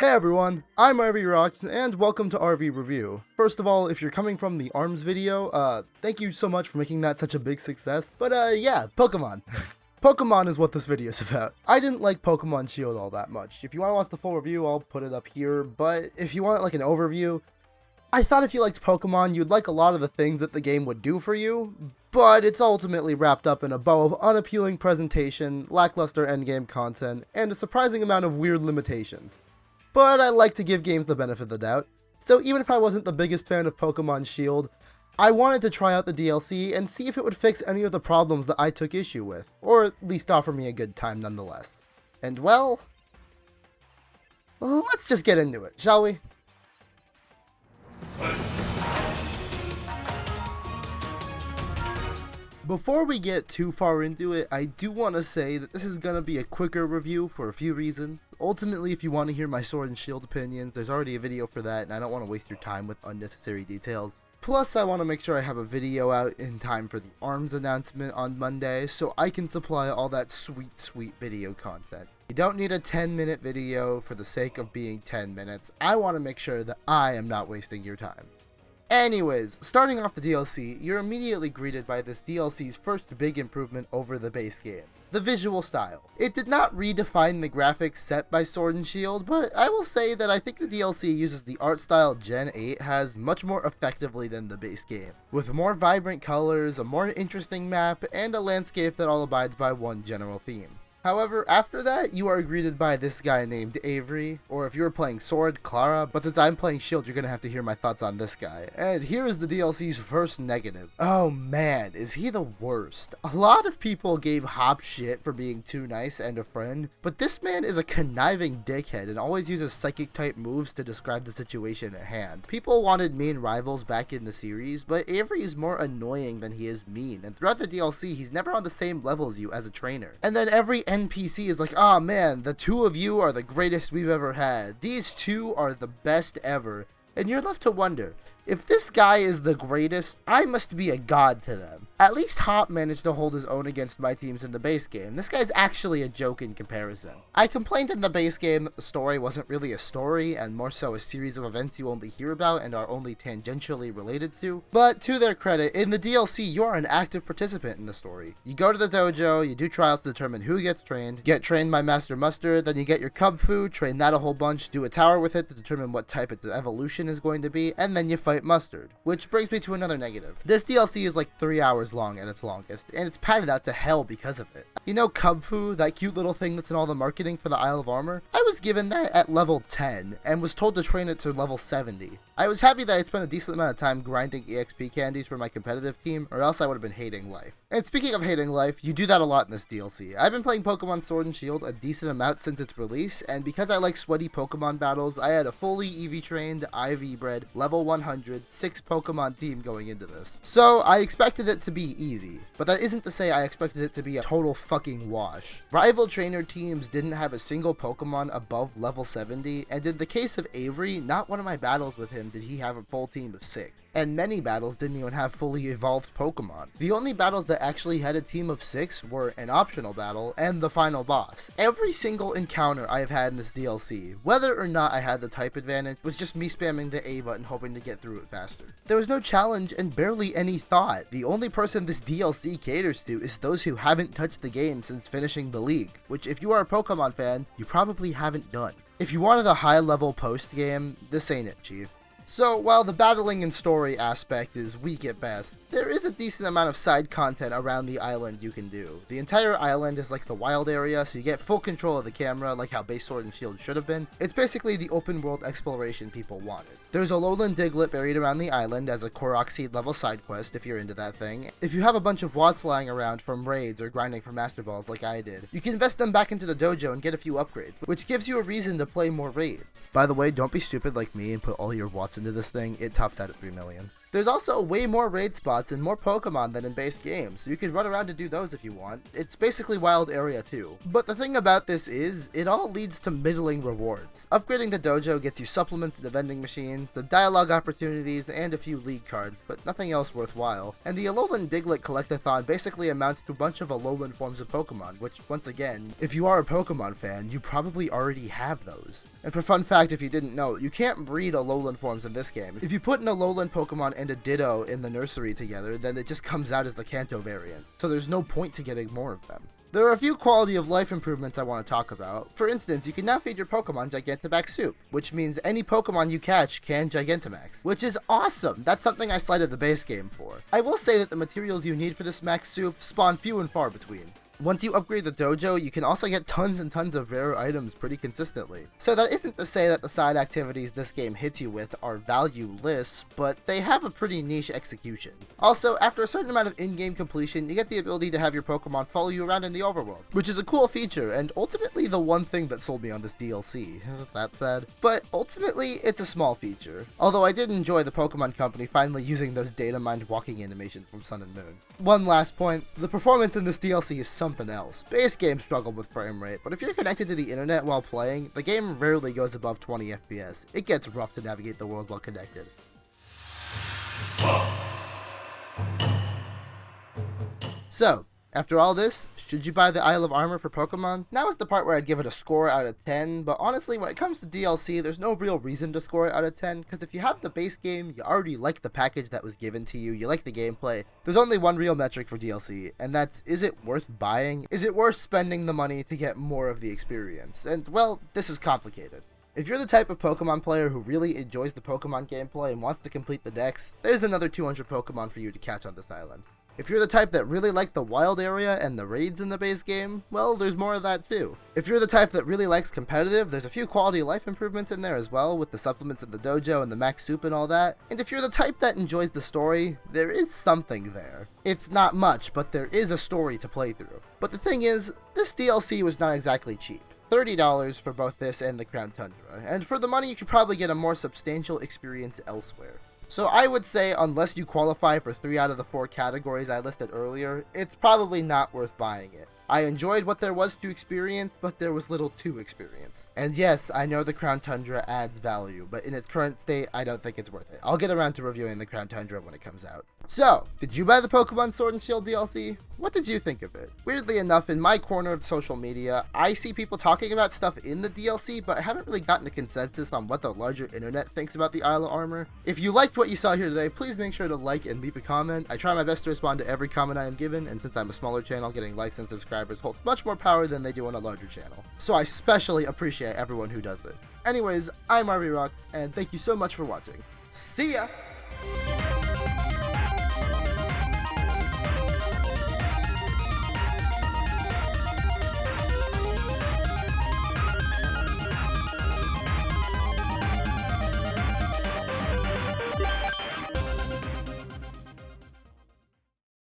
Hey everyone, I'm RVRocks and welcome to RV Review. First of all, if you're coming from the ARMS video, thank you so much for making that such a big success. But yeah, Pokemon. Pokemon is what this video is about. I didn't like Pokemon Shield all that much. If you want to watch the full review, I'll put it up here, but if you want like an overview, I thought if you liked Pokemon, you'd like a lot of the things that the game would do for you, but it's ultimately wrapped up in a bow of unappealing presentation, lackluster endgame content, and a surprising amount of weird limitations. But I like to give games the benefit of the doubt, so even if I wasn't the biggest fan of Pokemon Shield, I wanted to try out the DLC and see if it would fix any of the problems that I took issue with, or at least offer me a good time nonetheless. And well, let's just get into it, shall we? Before we get too far into it, I do want to say that this is going to be a quicker review for a few reasons. Ultimately, if you want to hear my Sword and Shield opinions, there's already a video for that, and I don't want to waste your time with unnecessary details. Plus, I want to make sure I have a video out in time for the ARMS announcement on Monday, so I can supply all that sweet video content. You don't need a 10-minute video for the sake of being 10 minutes. I want to make sure that I am not wasting your time. Anyways, starting off the DLC, you're immediately greeted by this DLC's first big improvement over the base game. The visual style. It did not redefine the graphics set by Sword and Shield, but I will say that I think the DLC uses the art style Gen 8 has much more effectively than the base game, with more vibrant colors, a more interesting map, and a landscape that all abides by one general theme. However, after that, you are greeted by this guy named Avery, or if you were playing Sword, Clara, but since I'm playing Shield, you're gonna have to hear my thoughts on this guy. And here is the DLC's first negative. Oh man, is he the worst. A lot of people gave Hop shit for being too nice and a friend, but this man is a conniving dickhead and always uses psychic type moves to describe the situation at hand. People wanted main rivals back in the series, but Avery is more annoying than he is mean, and throughout the DLC, he's never on the same level as you as a trainer. And then every NPC is like, "Ah, man, the two of you are the greatest we've ever had. These two are the best ever." And you're left to wonder, if this guy is the greatest, I must be a god to them. At least Hop managed to hold his own against my teams in the base game. This guy's actually a joke in comparison. I complained in the base game that the story wasn't really a story, and more so a series of events you only hear about and are only tangentially related to. But to their credit, in the DLC, you are an active participant in the story. You go to the dojo, you do trials to determine who gets trained, get trained by Master Mustard, then you get your cub food, train that a whole bunch, do a tower with it to determine what type its evolution is going to be, and then you fight Mustard. Which brings me to another negative. This DLC is like 3 hours long at its longest, and it's padded out to hell because of it. You know Cub Fu, that cute little thing that's in all the marketing for the Isle of Armor? I was given that at level 10, and was told to train it to level 70. I was happy that I spent a decent amount of time grinding EXP candies for my competitive team, or else I would have been hating life. And speaking of hating life, you do that a lot in this DLC. I've been playing Pokemon Sword and Shield a decent amount since its release, and because I like sweaty Pokemon battles, I had a fully EV trained, IV bred, level 100, 6 Pokemon team going into this. So I expected it to be easy, but that isn't to say I expected it to be a total fucking wash. Rival trainer teams didn't have a single Pokemon above level 70, and in the case of Avery, not one of my battles with him did he have a full team of 6. And many battles didn't even have fully evolved Pokemon. The only battles that actually had a team of 6 were an optional battle and the final boss. Every single encounter I have had in this DLC, whether or not I had the type advantage, was just me spamming the A button hoping to get through it faster. There was no challenge and barely any thought. The only person this DLC caters to is those who haven't touched the game since finishing the league, which if you are a Pokemon fan, you probably haven't done. If you wanted a high level post game, this ain't it, chief. So, while the battling and story aspect is weak at best, there is a decent amount of side content around the island you can do. The entire island is like the wild area, so you get full control of the camera, like how base Sword and Shield should have been. It's basically the open world exploration people wanted. There's a lowland Diglett buried around the island as a Korok Seed level side quest if you're into that thing. If you have a bunch of Watts lying around from raids or grinding for Master Balls like I did, you can invest them back into the dojo and get a few upgrades, which gives you a reason to play more raids. By the way, don't be stupid like me and put all your Watts into this thing, it tops out at 3 million. There's also way more raid spots and more Pokemon than in base games, so you can run around and do those if you want. It's basically wild area too. But the thing about this is, it all leads to middling rewards. Upgrading the dojo gets you supplements to the vending machines, some dialogue opportunities, and a few league cards, but nothing else worthwhile. And the Alolan Diglett Collectathon basically amounts to a bunch of Alolan forms of Pokemon, which, once again, if you are a Pokemon fan, you probably already have those. And for fun fact, if you didn't know, you can't breed Alolan forms in this game. If you put an Alolan Pokemon and a Ditto in the nursery together, then it just comes out as the Kanto variant, so there's no point to getting more of them. There are a few quality of life improvements I want to talk about. For instance, you can now feed your Pokemon Gigantamax soup, which means any Pokemon you catch can Gigantamax, which is awesome. That's something I slighted the base game for. I will say that the materials you need for this max soup spawn few and far between. Once you upgrade the dojo, you can also get tons and tons of rare items pretty consistently. So that isn't to say that the side activities this game hits you with are valueless, but they have a pretty niche execution. Also, after a certain amount of in-game completion, you get the ability to have your Pokemon follow you around in the overworld, which is a cool feature, and ultimately the one thing that sold me on this DLC. Isn't that sad? But ultimately, it's a small feature. Although I did enjoy the Pokemon Company finally using those data-mined walking animations from Sun and Moon. One last point, the performance in this DLC is something else. Base games struggle with frame rate, but if you're connected to the internet while playing, the game rarely goes above 20 FPS. It gets rough to navigate the world while connected. So, after all this, should you buy the Isle of Armor for Pokemon? Now is the part where I'd give it a score out of 10, but honestly, when it comes to DLC, there's no real reason to score it out of 10, because if you have the base game, you already like the package that was given to you, you like the gameplay, there's only one real metric for DLC, and that's, is it worth buying? Is it worth spending the money to get more of the experience? And, well, this is complicated. If you're the type of Pokemon player who really enjoys the Pokemon gameplay and wants to complete the dex, there's another 200 Pokemon for you to catch on this island. If you're the type that really liked the wild area and the raids in the base game, well, there's more of that too. If you're the type that really likes competitive, there's a few quality of life improvements in there as well, with the supplements in the dojo and the max soup and all that. And if you're the type that enjoys the story, there is something there. It's not much, but there is a story to play through. But the thing is, this DLC was not exactly cheap. $30 for both this and the Crown Tundra, and for the money you could probably get a more substantial experience elsewhere. So I would say, unless you qualify for 3 out of the 4 categories I listed earlier, it's probably not worth buying it. I enjoyed what there was to experience, but there was little to experience. And yes, I know the Crown Tundra adds value, but in its current state, I don't think it's worth it. I'll get around to reviewing the Crown Tundra when it comes out. So, did you buy the Pokemon Sword and Shield DLC? What did you think of it? Weirdly enough, in my corner of social media, I see people talking about stuff in the DLC, but I haven't really gotten a consensus on what the larger internet thinks about the Isle of Armor. If you liked what you saw here today, please make sure to like and leave a comment. I try my best to respond to every comment I am given, and since I'm a smaller channel, getting likes and subscribers holds much more power than they do on a larger channel. So I especially appreciate everyone who does it. Anyways, I'm RVRocks, and thank you so much for watching. See ya!